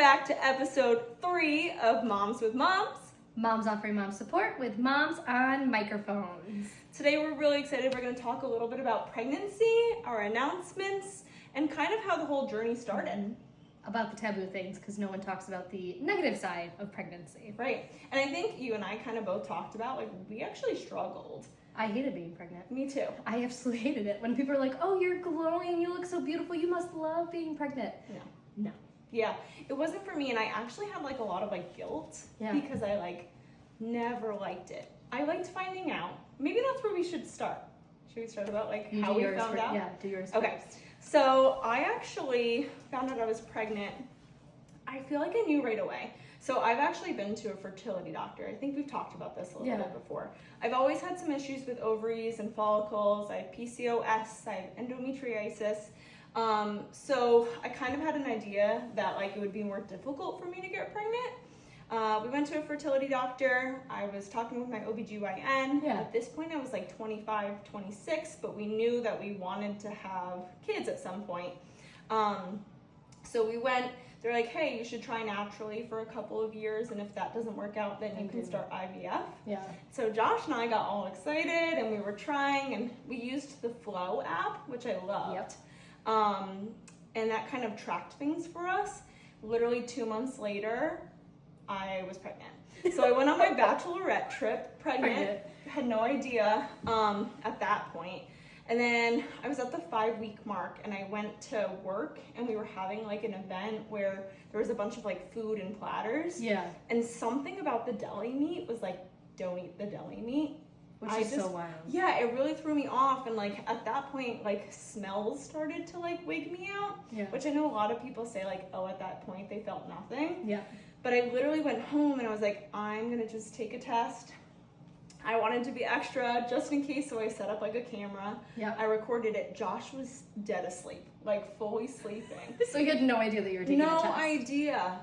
back to episode 3 of Moms with Moms. Moms offering mom support with moms on microphones. Today we're really excited. We're going to talk a little bit about pregnancy, our announcements, and kind of how the whole journey started. About the taboo things, because no one talks about the negative side of pregnancy. Right. And I think you and I kind of both talked about, like, we actually struggled. I hated being pregnant. Me too. I absolutely hated it. When people are like, oh, you're glowing, you look so beautiful, you must love being pregnant. No. Yeah, it wasn't for me, and I actually had like a lot of like guilt because I like never liked it. I liked finding out. Maybe that's where we should start. Should we start about like how we found out? Yeah, do yours Okay, first. So I actually found out I was pregnant. I feel like I knew right away. So I've actually been to a fertility doctor. I think we've talked about this a little bit before. I've always had some issues with ovaries and follicles. I have PCOS, I have endometriosis. So I kind of had an idea that like it would be more difficult for me to get pregnant. We went to a fertility doctor. I was talking with my OBGYN. At this point I was like 25, 26, but we knew that we wanted to have kids at some point. So we went, they're like, hey, you should try naturally for a couple of years, and if that doesn't work out, then you can start IVF. So Josh and I got all excited, and we were trying, and we used the Flow app, which I loved. And that kind of tracked things for us. Literally 2 months later, I was pregnant. So I went on my bachelorette trip, pregnant. Had no idea at that point. And then I was at the 5-week mark, and I went to work, and we were having like an event where there was a bunch of like food and platters. And something about the deli meat was like, don't eat the deli meat. Which is so wild. Yeah, it really threw me off, and like at that point, like smells started to like wig me out. Which I know a lot of people say like, oh, at that point they felt nothing. But I literally went home and I was like, I'm gonna just take a test. I wanted to be extra just in case, so I set up like a camera. I recorded it. Josh was dead asleep, like fully sleeping. So you had no idea that you were taking a test? No idea.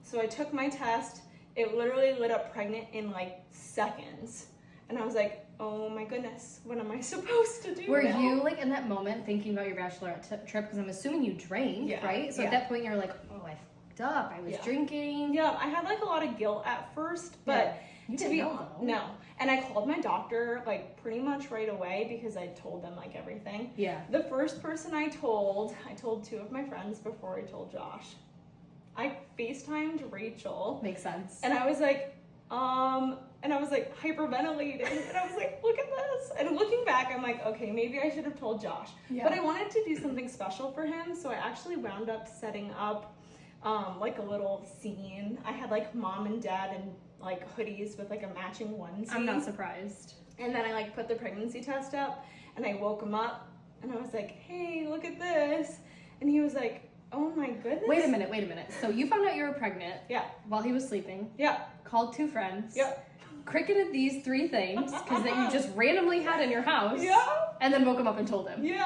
So I took my test. It literally lit up pregnant in like seconds. And I was like, oh my goodness, what am I supposed to do Were now? you like in that moment thinking about your bachelorette trip? Because I'm assuming you drank, right? So at that point you're like, oh, I fucked up. I was drinking. Yeah, I had like a lot of guilt at first, but you didn't know though. No. And I called my doctor like pretty much right away because I told them like everything. The first person I told 2 of my friends before I told Josh. I FaceTimed Rachel. Makes sense. And I was like, hyperventilating, and I was like, look at this. And looking back, I'm like, okay, maybe I should have told Josh. But I wanted to do something special for him, so I actually wound up setting up like a little scene. I had like mom and dad and like hoodies with like a matching onesie. I'm not surprised. And then I like put the pregnancy test up, and I woke him up, and I was like, hey, look at this. And he was like, oh my goodness. Wait a minute. So you found out you were pregnant while he was sleeping. Called 2 friends. Cricketed these 3 things because that you just randomly had in your house. And then woke him up and told him. You're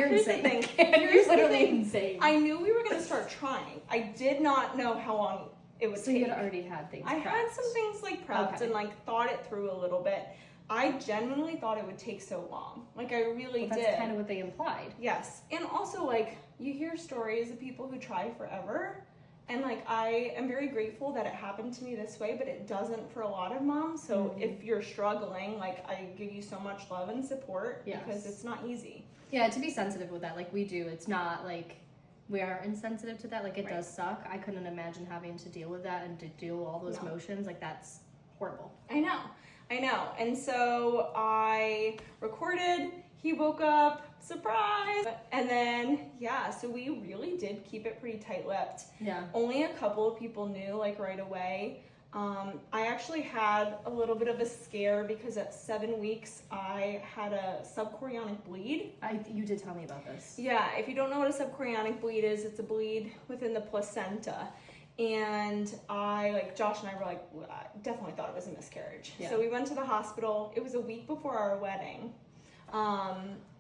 insane. You're literally insane. I knew we were going to start trying. I did not know how long it would take. So you had already had things prepped. I had some things like prepped and like thought it through a little bit. I genuinely thought it would take so long. Like I really did. That's kind of what they implied. Yes. And also like you hear stories of people who try forever. And like I am very grateful that it happened to me this way, but it doesn't for a lot of moms. So if you're struggling, like I give you so much love and support because it's not easy. Yeah, to be sensitive with that, like we do. It's not like we are insensitive to that. Like it does suck. I couldn't imagine having to deal with that and to deal with all those emotions. Like that's horrible. I know. And so I recorded. He woke up, surprise. And then, so we really did keep it pretty tight-lipped. Only a couple of people knew, like, right away. I actually had a little bit of a scare because at 7 weeks, I had a subchorionic bleed. You did tell me about this. Yeah, if you don't know what a subchorionic bleed is, it's a bleed within the placenta. And Josh and I were like, definitely thought it was a miscarriage. So we went to the hospital. It was a week before our wedding.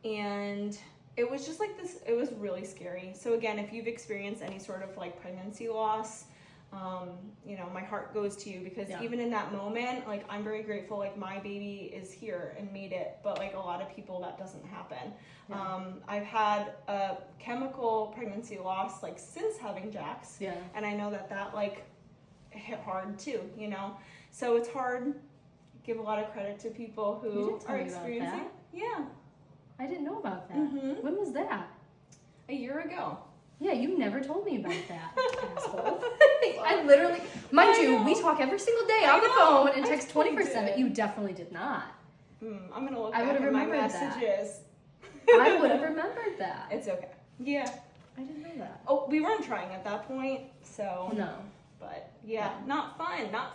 And it was just like this, it was really scary. So again, if you've experienced any sort of like pregnancy loss, you know, my heart goes to you because even in that moment, like, I'm very grateful, like, my baby is here and made it, but like a lot of people that doesn't happen. I've had a chemical pregnancy loss, like, since having Jax, and I know that like hit hard too, you know, so it's hard. Give a lot of credit to people who are experiencing. I didn't know about that. When was that? A year ago. Yeah, you never told me about that, asshole. I literally, mind you, we talk every single day on the phone and text 24/7. You definitely did not. I'm gonna look back at my messages. I would have remembered that. It's okay. Yeah. I didn't know that. Oh, we weren't trying at that point, so. No. But not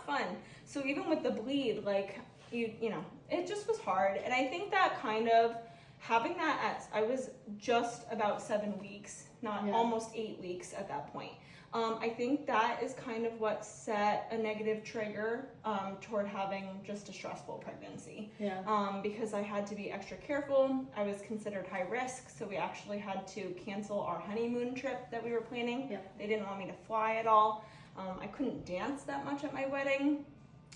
fun. So even with the bleed, like, you know, it just was hard. And I think that kind of having that I was just about 7 weeks, almost 8 weeks at that point. I think that is kind of what set a negative trigger toward having just a stressful pregnancy. Because I had to be extra careful. I was considered high risk, so we actually had to cancel our honeymoon trip that we were planning. They didn't want me to fly at all. I couldn't dance that much at my wedding.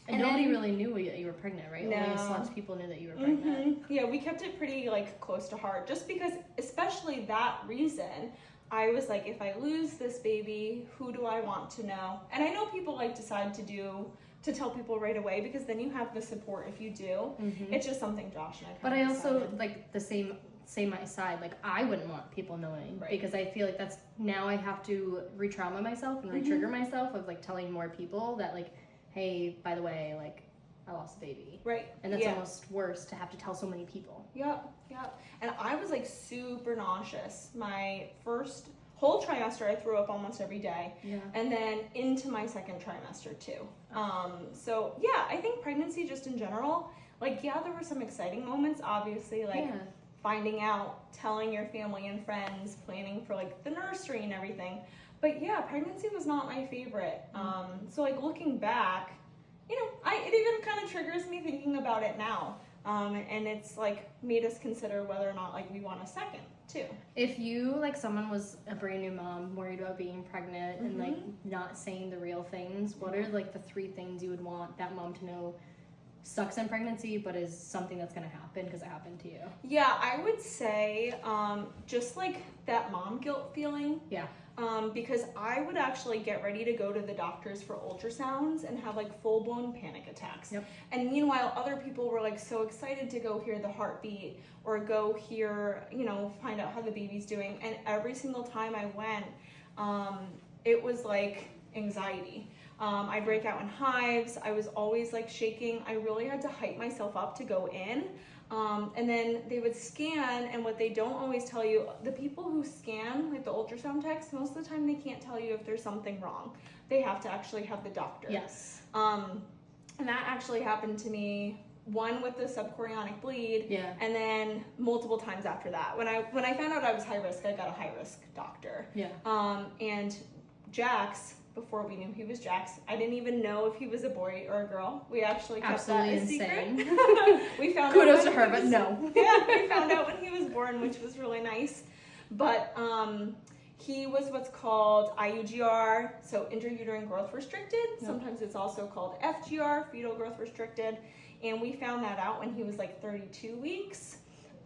And nobody really knew you were pregnant, right? No. Only slots of people knew that you were pregnant. Yeah, we kept it pretty, like, close to heart, just because, especially that reason, I was like, if I lose this baby, who do I want to know? And I know people, like, decide to tell people right away, because then you have the support if you do. It's just something Josh and I But I also, like, the same my side, like, I wouldn't want people knowing, because I feel like that's, now I have to re-trauma myself and re-trigger myself of, like, telling more people that, like, hey, by the way, like, I lost a baby. And that's almost worse to have to tell so many people. Yep. And I was, like, super nauseous. My first whole trimester, I threw up almost every day. And then into my second trimester, too. So, yeah, I think pregnancy just in general, like, there were some exciting moments, obviously, like, finding out, telling your family and friends, planning for, like, the nursery and everything. But yeah, pregnancy was not my favorite. So, like, looking back, you know, it even kind of triggers me thinking about it now. And it's, like, made us consider whether or not, like, we want a second too. If you, like, someone was a brand new mom, worried about being pregnant and, like, not saying the real things, what are, like, the 3 things you would want that mom to know sucks in pregnancy, but is something that's going to happen because it happened to you? Yeah, I would say just, like, that mom guilt feeling. Because I would actually get ready to go to the doctors for ultrasounds and have, like, full-blown panic attacks. And meanwhile, other people were, like, so excited to go hear the heartbeat or go hear, you know, find out how the baby's doing. And every single time I went, it was, like, anxiety. I'd break out in hives. I was always, like, shaking. I really had to hype myself up to go in. And then they would scan, and what they don't always tell you, the people who scan, like the ultrasound techs, most of the time they can't tell you if there's something wrong. They have to actually have the doctor. And that actually happened to me, one with the subchorionic bleed, and then multiple times after that. When I found out I was high risk, I got a high risk doctor. And Jax, before we knew he was Jax, I didn't even know if he was a boy or a girl. We actually kept that a secret. We found Kudos to her, but no. We found out when he was born, which was really nice. But he was what's called IUGR, so intrauterine growth restricted. Sometimes it's also called FGR, fetal growth restricted. And we found that out when he was, like, 32 weeks.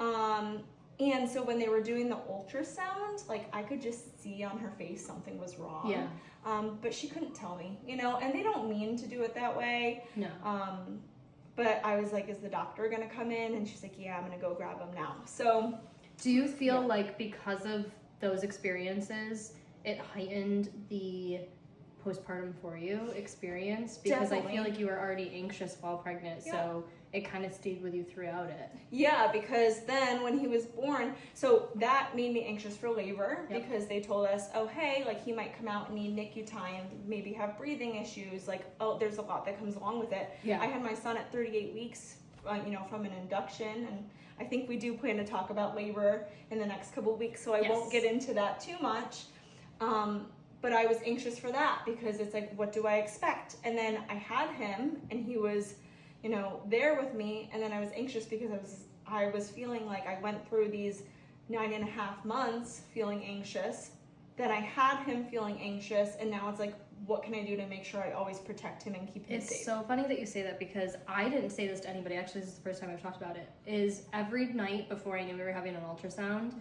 And so when they were doing the ultrasound, like, I could just see on her face something was wrong. But she couldn't tell me, you know, and they don't mean to do it that way. But I was like, is the doctor going to come in? And she's like, yeah, I'm going to go grab him now. So do you feel like because of those experiences, it heightened the postpartum for you experience? Because I feel like you were already anxious while pregnant, so it kind of stayed with you throughout it. Yeah, because then when he was born, so that made me anxious for labor because they told us, oh, hey, like, he might come out and need NICU time, maybe have breathing issues, like, oh, there's a lot that comes along with it. I had my son at 38 weeks, you know, from an induction, and I think we do plan to talk about labor in the next couple of weeks, so I won't get into that too much. But I was anxious for that because it's like, what do I expect? And then I had him, and he was, you know, there with me, and then I was anxious because I was feeling like I went through these 9.5 months feeling anxious, then I had him feeling anxious, and now it's like, what can I do to make sure I always protect him and keep him safe? It's so funny that you say that, because I didn't say this to anybody. Actually, this is the first time I've talked about it. Is every night before I knew we were having an ultrasound,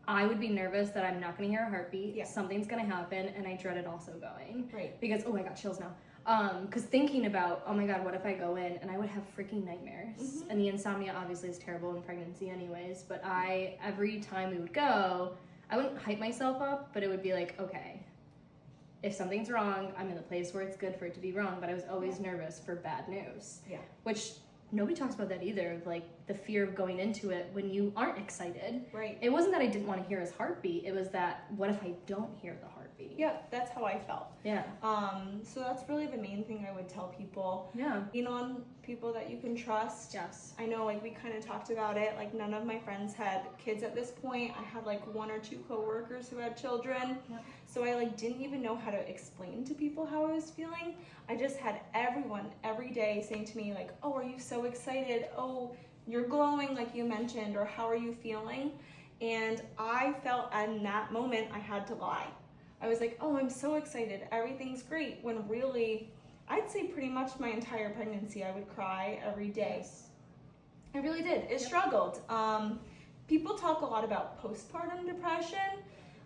I would be nervous that I'm not going to hear a heartbeat. Something's going to happen, and I dreaded also going. Right. Because, I got chills now. Because thinking about, oh my God, what if I go in, and I would have freaking nightmares. And the insomnia obviously is terrible in pregnancy anyways, but every time we would go, I wouldn't hype myself up, but it would be like, okay, if something's wrong, I'm in the place where it's good for it to be wrong, but I was always nervous for bad news. Yeah. Which nobody talks about that either, like the fear of going into it when you aren't excited. Right. It wasn't that I didn't want to hear his heartbeat, it was that, what if I don't hear the heartbeat? Yeah, that's how I felt. Yeah. So that's really the main thing I would tell people. Yeah. Lean on people that you can trust. Yes. I know, like, we kind of talked about it, like, none of my friends had kids at this point. I had, like, 1 or 2 coworkers who had children. Yeah. So I, like, didn't even know how to explain to people how I was feeling. I just had everyone every day saying to me, like, oh, are you so excited? Oh, you're glowing like you mentioned, or how are you feeling? And I felt in that moment I had to lie. I was like, oh, I'm so excited, everything's great, when really, I'd say pretty much my entire pregnancy I would cry every day. Yes. I really did. It struggled. People talk a lot about postpartum depression.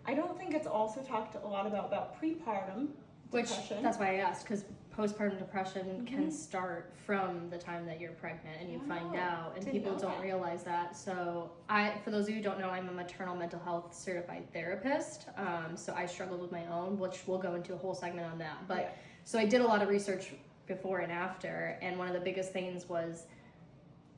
I don't think it's also talked a lot about prepartum depression. That's why I asked, because postpartum depression can start from the time that you're pregnant and you find out, and people don't realize that. So for those of you who don't know, I'm a maternal mental health certified therapist. So I struggled with my own, which we'll go into a whole segment on that. But so I did a lot of research before and after, and one of the biggest things was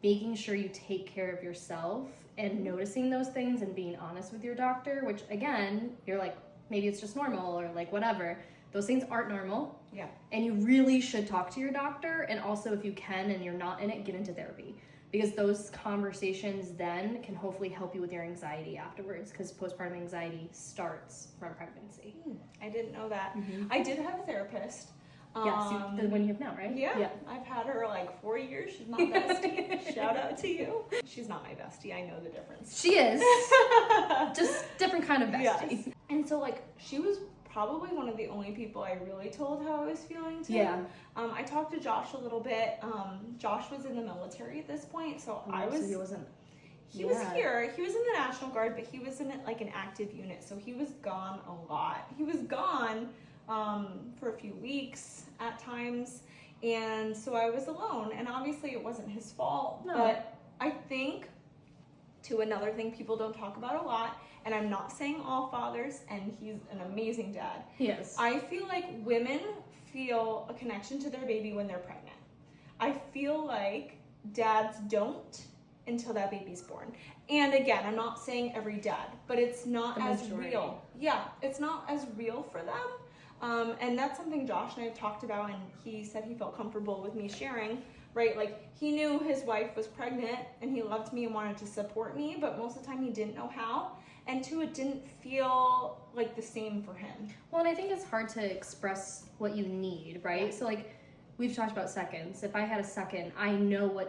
making sure you take care of yourself and noticing those things and being honest with your doctor, which again, you're like, maybe it's just normal or like whatever. Those things aren't normal. Yeah. And you really should talk to your doctor. And also, if you can and you're not in it, get into therapy. Because those conversations then can hopefully help you with your anxiety afterwards. Because postpartum anxiety starts from pregnancy. I didn't know that. I did have a therapist. Yes, the one you have now, right? Yeah. I've had her like 4 years. She's my bestie. Shout out to you. She's not my bestie. I know the difference. She is. Just different kind of bestie. Yes. And so, like, she was probably one of the only people I really told how I was feeling to. Yeah. I talked to Josh a little bit. Josh was in the military at this point, so I was. So he wasn't. He was here. He was in the National Guard, but he was in like an active unit, so he was gone a lot. He was gone for a few weeks at times, and so I was alone. And obviously, it wasn't his fault. No. But I think, to another thing people don't talk about a lot. And I'm not saying all fathers, and he's an amazing dad. Yes. I feel like women feel a connection to their baby when they're pregnant. I feel like dads don't until that baby's born. And again, I'm not saying every dad, but it's not as real. Yeah, it's not as real for them. And that's something Josh and I have talked about, and he said he felt comfortable with me sharing. Right, like he knew his wife was pregnant and he loved me and wanted to support me, but most of the time he didn't know how. And two, it didn't feel like the same for him. Well, and I think it's hard to express what you need, right? Yeah. So like we've talked about seconds. If I had a second, I know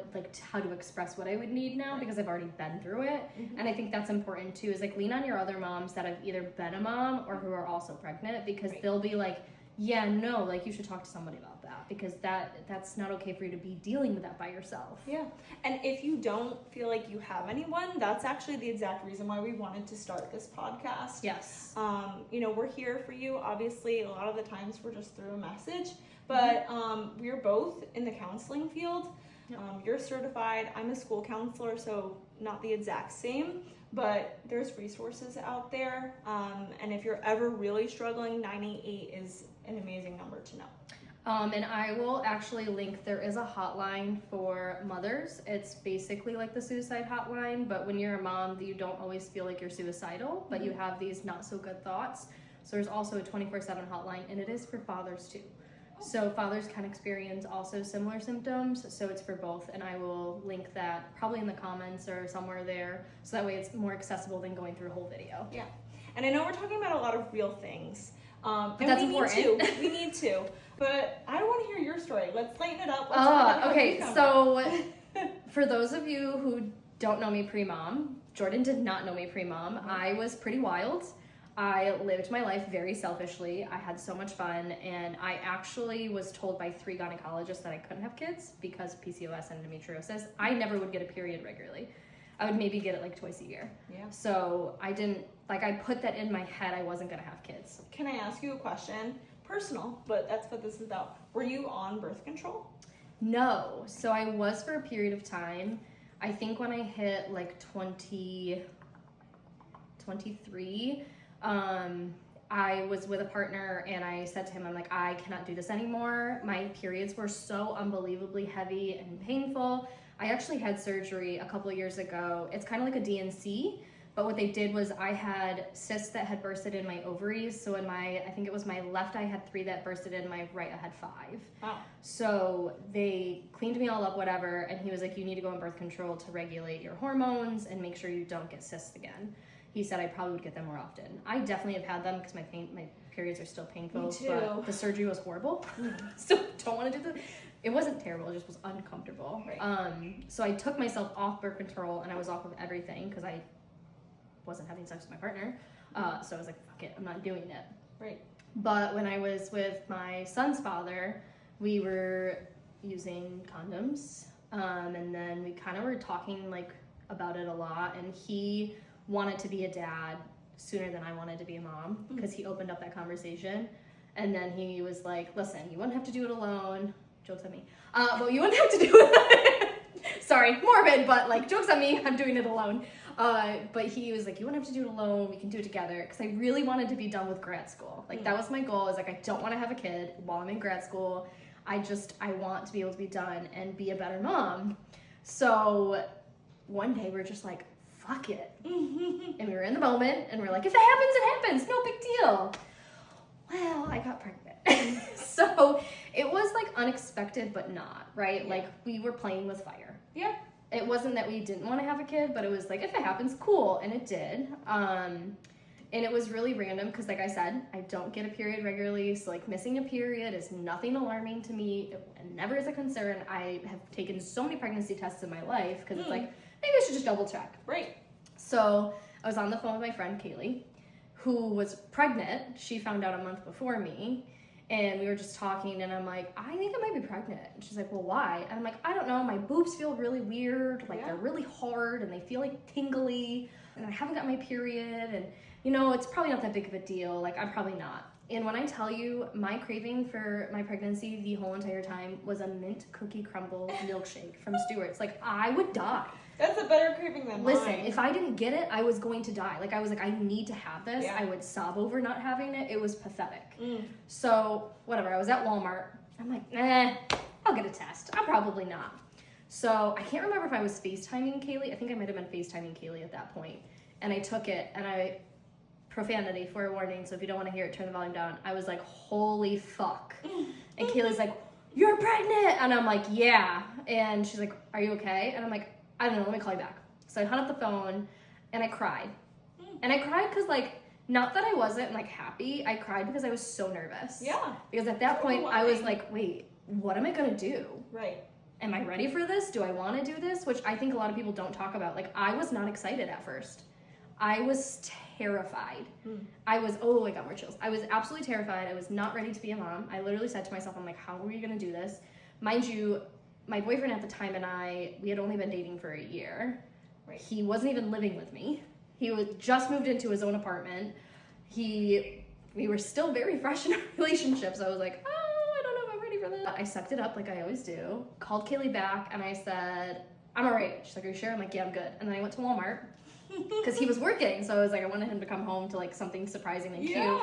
how to express what I would need now because I've already been through it. And I think that's important too, is like lean on your other moms that have either been a mom or who are also pregnant, because they'll be like, yeah, no, like you should talk to somebody about that, because that's not okay for you to be dealing with that by yourself. Yeah. And if you don't feel like you have anyone, that's actually the exact reason why we wanted to start this podcast. Yes. We're here for you. Obviously, a lot of the times we're just through a message, but we're both in the counseling field. Yep. You're certified. I'm a school counselor, so not the exact same, but there's resources out there. And if you're ever really struggling, 988 is an amazing number to know. And I will actually link, there is a hotline for mothers. It's basically like the suicide hotline, but when you're a mom, you don't always feel like you're suicidal, but you have these not so good thoughts. So there's also a 24/7 hotline, and it is for fathers too. So fathers can experience also similar symptoms, so it's for both, and I will link that probably in the comments or somewhere there, so that way it's more accessible than going through a whole video. Yeah, and I know we're talking about a lot of real things. But that's important. We need to. But I want to hear your story. Let's lighten it up. Okay, so for those of you who don't know me pre-mom, Jordan did not know me pre-mom. I was pretty wild. I lived my life very selfishly. I had so much fun, and I actually was told by 3 gynecologists that I couldn't have kids because of PCOS and endometriosis. I never would get a period regularly. I would maybe get it like twice a year. Yeah. So I didn't, like, I put that in my head I wasn't gonna have kids. Can I ask you a question? Personal, but that's what this is about. Were you on birth control? No. So I was for a period of time. I think when I hit like 23, I was with a partner and I said to him, I'm like, I cannot do this anymore. My periods were so unbelievably heavy and painful. I actually had surgery a couple of years ago. It's kind of like a DNC, but what they did was I had cysts that had bursted in my ovaries. So in I think it was my left eye had 3 that bursted in, my right I had 5. Wow. So they cleaned me all up, whatever, and he was like, you need to go on birth control to regulate your hormones and make sure you don't get cysts again. He said I probably would get them more often. I definitely have had them because my periods are still painful. Me too. But the surgery was horrible. So don't want to do this. It wasn't terrible, it just was uncomfortable. Right. So I took myself off birth control and I was off of everything because I wasn't having sex with my partner. So I was like, fuck it, I'm not doing it. Right. But when I was with my son's father, we were using condoms. And then we kind of were talking like about it a lot, and he wanted to be a dad sooner than I wanted to be a mom because he opened up that conversation. And then he was like, listen, you wouldn't have to do it alone. Jokes on me. But you wouldn't have to do it. Sorry, morbid, but like, jokes on me, I'm doing it alone. But he was like, you wouldn't have to do it alone. We can do it together. Because I really wanted to be done with grad school. Like, that was my goal. Is like, I don't want to have a kid while I'm in grad school. I want to be able to be done and be a better mom. So one day we're just like, fuck it. And we were in the moment and we're like, if it happens, it happens. No big deal. Well, I got pregnant. So it was like unexpected, but not, right? Yeah. Like we were playing with fire. Yeah. It wasn't that we didn't want to have a kid, but it was like, if it happens, cool. And it did. And it was really random because, like I said, I don't get a period regularly. So like missing a period is nothing alarming to me. It never is a concern. I have taken so many pregnancy tests in my life because it's like, maybe I should just double check. Right. So I was on the phone with my friend Kaylee, who was pregnant. She found out a month before me. And we were just talking, and I'm like, I think I might be pregnant. And she's like, well, why? And I'm like, I don't know. My boobs feel really weird. Like, they're really hard, and they feel, like, tingly. And I haven't got my period. And, you know, it's probably not that big of a deal. Like, I'm probably not. And when I tell you, my craving for my pregnancy the whole entire time was a mint cookie crumble milkshake from Stewart's. Like, I would die. That's a better craving than mine. Listen, mine. If I didn't get it, I was going to die. Like, I was like, I need to have this. Yeah. I would sob over not having it. It was pathetic. So, whatever. I was at Walmart. I'm like, I'll get a test. I'm probably not. So, I can't remember if I was FaceTiming Kaylee. I think I might have been FaceTiming Kaylee at that point. And I took it, and profanity, forewarning, so if you don't want to hear it, turn the volume down. I was like, holy fuck. And Kaylee's like, you're pregnant! And I'm like, yeah. And she's like, are you okay? And I'm like, I don't know, let me call you back. So I hung up the phone and I cried. And I cried because, like, not that I wasn't, like, happy. I cried because I was so nervous. Yeah. Because at that point, I was like, wait, what am I going to do? Right. Am I ready for this? Do I want to do this? Which I think a lot of people don't talk about. Like, I was not excited at first. I was terrified. I got more chills. I was absolutely terrified. I was not ready to be a mom. I literally said to myself, I'm like, how are we going to do this? Mind you, my boyfriend at the time and we had only been dating for a year. Right. He wasn't even living with me. He was just moved into his own apartment. We were still very fresh in our relationship, so I was like, I don't know if I'm ready for this. I sucked it up like I always do. Called Kaylee back and I said, I'm all right. She's like, are you sure? I'm like, yeah, I'm good. And then I went to Walmart because he was working, so I was like, I wanted him to come home to like something surprising and cute.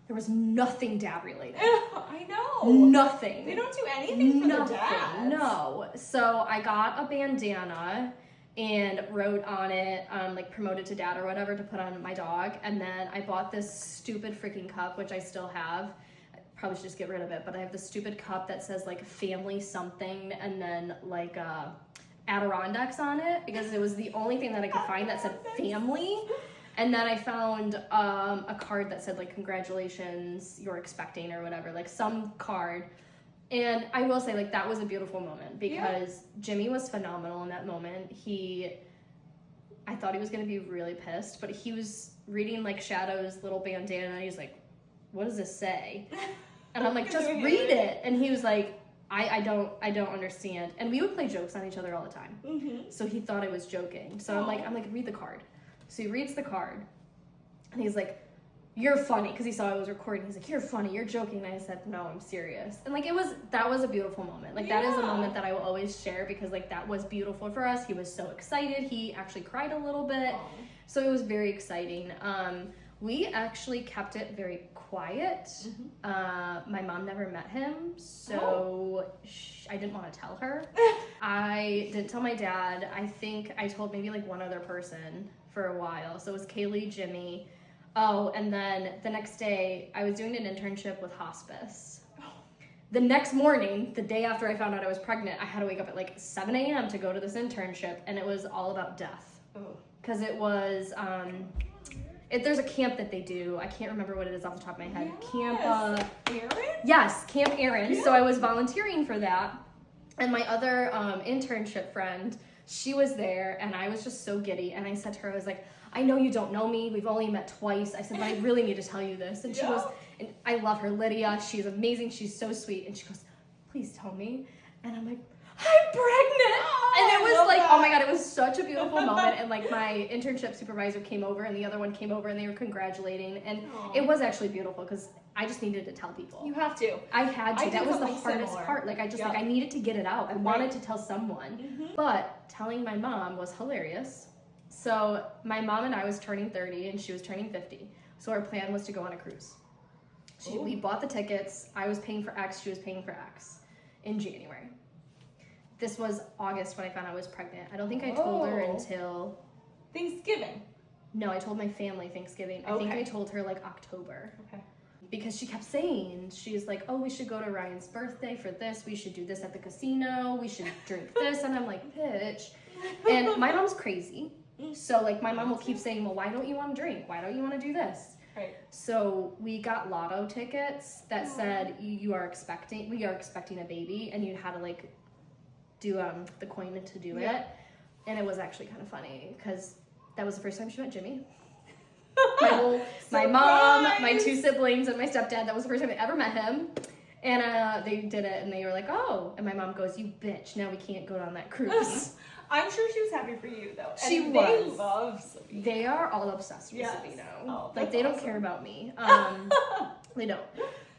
There was nothing dad related. I know. Nothing. They don't do anything for the dads. No. So I got a bandana and wrote on it, like promoted to dad or whatever to put on my dog. And then I bought this stupid freaking cup, which I still have. I probably should just get rid of it, but I have this stupid cup that says like family something and then like Adirondacks on it because it was the only thing that I could find that said family. And then I found a card that said, like, congratulations, you're expecting or whatever, like some card. And I will say, like, that was a beautiful moment because Jimmy was phenomenal in that moment. He I thought he was going to be really pissed, but he was reading like Shadow's little bandana, and he's like, what does this say? And I'm like, just read it. And he was like, I don't understand. And we would play jokes on each other all the time. Mm-hmm. So he thought I was joking. So I'm like, read the card. So he reads the card, and he's like, you're funny, because he saw I was recording. He's like, you're funny, you're joking. And I said, no, I'm serious. And like, that was a beautiful moment. Like, that is a moment that I will always share, because like, that was beautiful for us. He was so excited. He actually cried a little bit. So it was very exciting. We actually kept it very quiet. Mm-hmm. My mom never met him, so I didn't want to tell her. I didn't tell my dad. I think I told maybe like one other person for a while. So it was Kaylee, Jimmy. Oh, and then the next day, I was doing an internship with hospice. The next morning, the day after I found out I was pregnant, I had to wake up at like 7 a.m. to go to this internship, and it was all about death. Because it was, there's a camp that they do. I can't remember what it is off the top of my head. Camp, Aaron? Yes, Camp Aaron. Yeah. So I was volunteering for that. And my other internship friend, she was there, and I was just so giddy. And I said to her, I was like, I know you don't know me. We've only met twice. I said, but I really need to tell you this. And she goes, and I love her, Lydia. She's amazing. She's so sweet. And she goes, please tell me. And I'm like, I'm pregnant. And it was like, oh my God, it was such a beautiful moment. And like my internship supervisor came over, and the other one came over, and they were congratulating. And it was actually beautiful, because I just needed to tell people. You have to. I had to. That was the hardest part. Like, like, I needed to get it out. I wanted to tell someone. Mm-hmm. But telling my mom was hilarious. So my mom and I was turning 30, and she was turning 50. So our plan was to go on a cruise. We bought the tickets. I was paying for X. She was paying for X in January. This was August when I found out I was pregnant. I don't think I told her until Thanksgiving. No, I told my family Thanksgiving. I think I told her like October. Okay. Because she kept saying, she's like, oh, we should go to Ryan's birthday for this. We should do this at the casino. We should drink this. And I'm like, bitch. And my mom's crazy. So like my mom will keep saying, well, why don't you want to drink? Why don't you want to do this? Right. So we got lotto tickets that said we are expecting a baby, and you had to like do the coin to do it. And it was actually kind of funny, because that was the first time she met Jimmy. My mom, my two siblings, and my stepdad. That was the first time I ever met him. And they did it, and they were like, oh. And my mom goes, you bitch, now we can't go on that cruise. I'm sure she was happy for you, though. She was. They love Sabino. They are all obsessed with Sabino. Oh, like, they don't care about me. They don't.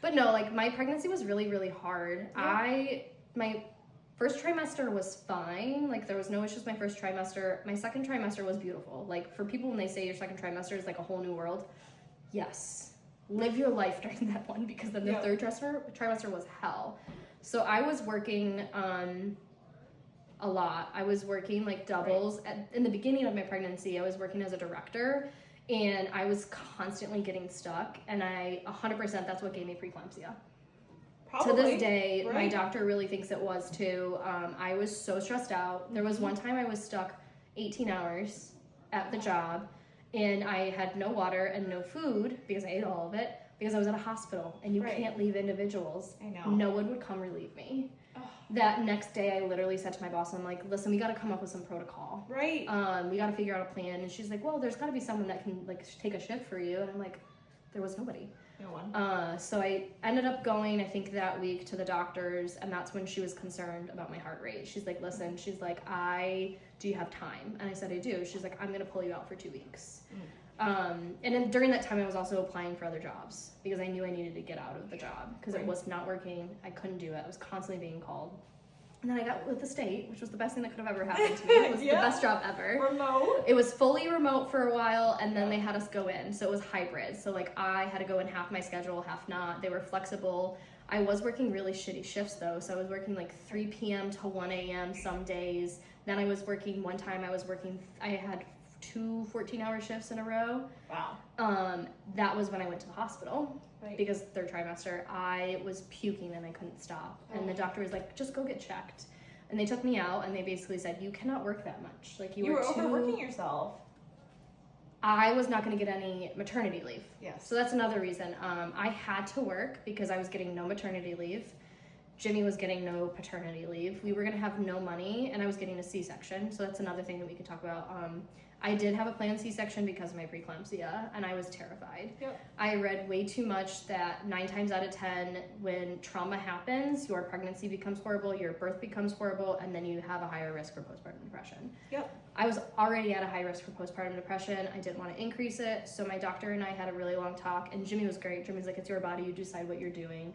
But no, like, my pregnancy was really, really hard. Yeah. My first trimester was fine. Like, there was no issues my first trimester. My second trimester was beautiful. Like, for people when they say your second trimester is like a whole new world, yes. Live your life during that one, because then the third trimester was hell. So I was working a lot. I was working like doubles. In the beginning of my pregnancy, I was working as a director, and I was constantly getting stuck, and 100% that's what gave me preeclampsia. Probably. To this day, my doctor really thinks it was too. I was so stressed out. There was one time I was stuck 18 hours at the job, and I had no water and no food, because I ate all of it, because I was at a hospital, and you can't leave individuals. I know. No one would come relieve me. That next day, I literally said to my boss, I'm like, listen, we got to come up with some protocol. Right. We got to figure out a plan. And she's like, well, there's got to be someone that can like take a shift for you. And I'm like, there was nobody. No one. So I ended up going, I think that week, to the doctors, and that's when she was concerned about my heart rate. She's like, listen, she's like, do you have time? And I said, I do. She's like, I'm going to pull you out for 2 weeks. And then during that time, I was also applying for other jobs, because I knew I needed to get out of the job, because it was not working. I couldn't do it. I was constantly being called. And then I got with the state, which was the best thing that could have ever happened to me. It was the best job ever. Remote. It was fully remote for a while, and then they had us go in. So it was hybrid. So like I had to go in half my schedule, half not. They were flexible. I was working really shitty shifts though. So I was working like 3 p.m. to 1 a.m. some days. Then I was working, one time I had 2 14-hour shifts in a row. Wow. That was when I went to the hospital. Right. Because third trimester, I was puking and I couldn't stop. And the doctor was like, just go get checked. And they took me out, and they basically said, you cannot work that much. Like you were overworking yourself. I was not going to get any maternity leave. Yes. So that's another reason. I had to work because I was getting no maternity leave. Jimmy was getting no paternity leave. We were going to have no money, and I was getting a C-section. So that's another thing that we could talk about. I did have a planned C-section because of my preeclampsia, and I was terrified. Yep. I read way too much that 9 times out of 10, when trauma happens, your pregnancy becomes horrible, your birth becomes horrible, and then you have a higher risk for postpartum depression. Yep. I was already at a high risk for postpartum depression. I didn't want to increase it, so my doctor and I had a really long talk, and Jimmy was great. Jimmy's like, it's your body, you decide what you're doing.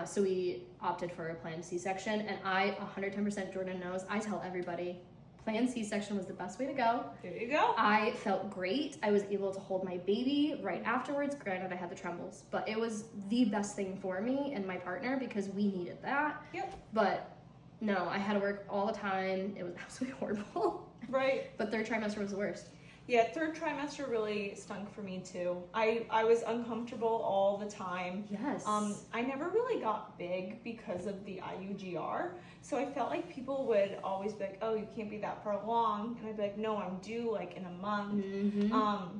So we opted for a planned C-section, and 110%, Jordan knows, I tell everybody, planned C-section was the best way to go. There you go. I felt great. I was able to hold my baby right afterwards. Granted, I had the trembles, but it was the best thing for me and my partner because we needed that. Yep. But no, I had to work all the time. It was absolutely horrible. Right. But 3rd trimester was the worst. Yeah, 3rd trimester really stunk for me too. I was uncomfortable all the time. Yes. I never really got big because of the IUGR, so I felt like people would always be like, oh, you can't be that far along, and I'd be like, no, I'm due like in a month. Mm-hmm.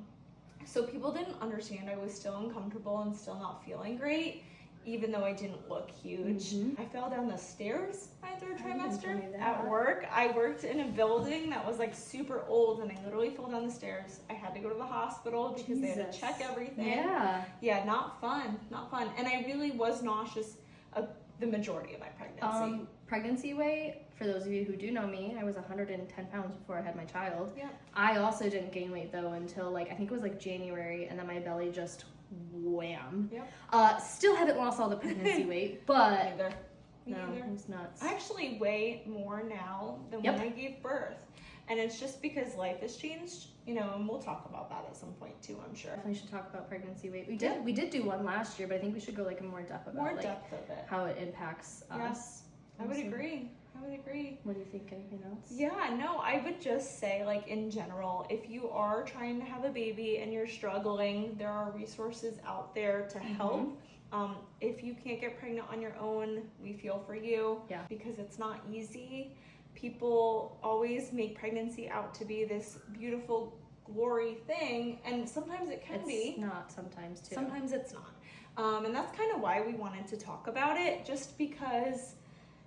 So people didn't understand I was still uncomfortable and still not feeling great, even though I didn't look huge. I fell down the stairs my 3rd trimester at work. I worked in a building that was like super old, and I literally fell down the stairs. I had to go to the hospital because they had to check everything. Yeah, not fun. And I really was nauseous the majority of my pregnancy. Pregnancy weight, for those of you who do know me, I was 110 pounds before I had my child. Yeah. I also didn't gain weight though until I think it was January, and then my belly just wham. Yep. Still haven't lost all the pregnancy weight, but Neither. it was nuts. I actually weigh more now than when I gave birth, and it's just because life has changed, and we'll talk about that at some point too, I'm sure. Definitely should talk about pregnancy weight. We did do one last year, but I think we should go in more depth about of it. How it impacts us. I would agree. What do you think? Anything else? Yeah, no, I would just say, in general, if you are trying to have a baby and you're struggling, there are resources out there to help. If you can't get pregnant on your own, we feel for you because it's not easy. People always make pregnancy out to be this beautiful glory thing, and sometimes it can be. It's not sometimes, too. Sometimes it's not. And that's kind of why we wanted to talk about it, just because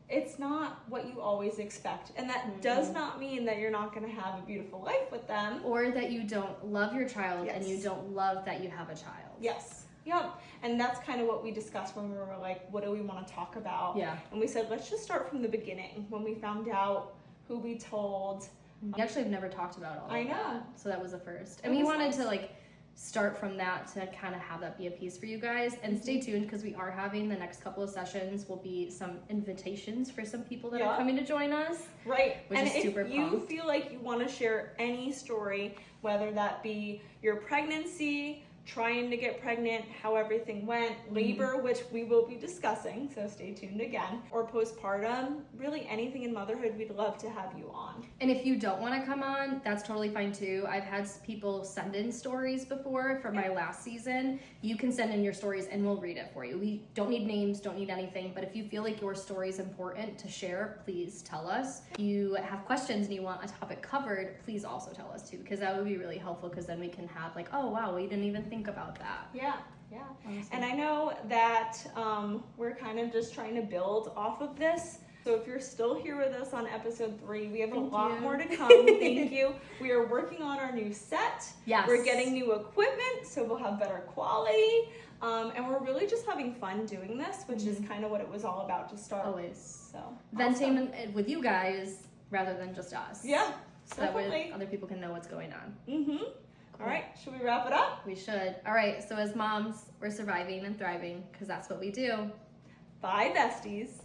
it's not what you always expect. And that does not mean that you're not going to have a beautiful life with them. Or that you don't love your child and you don't love that you have a child. Yes. Yep. And that's kind of what we discussed when we were like, what do we want to talk about? Yeah. And we said, let's just start from the beginning, when we found out, who we told. We actually have never talked about all of that. So that was the first. And we wanted to start from that to kind of have that be a piece for you guys. And stay tuned, because we are having the next couple of sessions will be some invitations for some people that are coming to join us. Right. Which is super pumped. If you feel like you want to share any story, whether that be your pregnancy, trying to get pregnant, how everything went, labor, which we will be discussing, so stay tuned again, or postpartum, really anything in motherhood, we'd love to have you on. And if you don't want to come on, that's totally fine too. I've had people send in stories before from my last season. You can send in your stories and we'll read it for you. We don't need names, don't need anything, but if you feel like your story is important to share, please tell us. If you have questions and you want a topic covered, please also tell us too, because that would be really helpful, because then we can have oh wow, we didn't even think about that. Yeah. Honestly. And I know that we're kind of just trying to build off of this. So if you're still here with us on episode 3, we have a lot more to come. Thank you. We are working on our new set. Yes. We're getting new equipment, so we'll have better quality. And we're really just having fun doing this, which is kind of what it was all about to start. Always. So venting with you guys rather than just us. Yeah. So that way other people can know what's going on. All right, should we wrap it up? We should. All right, so as moms, we're surviving and thriving, because that's what we do. Bye, besties.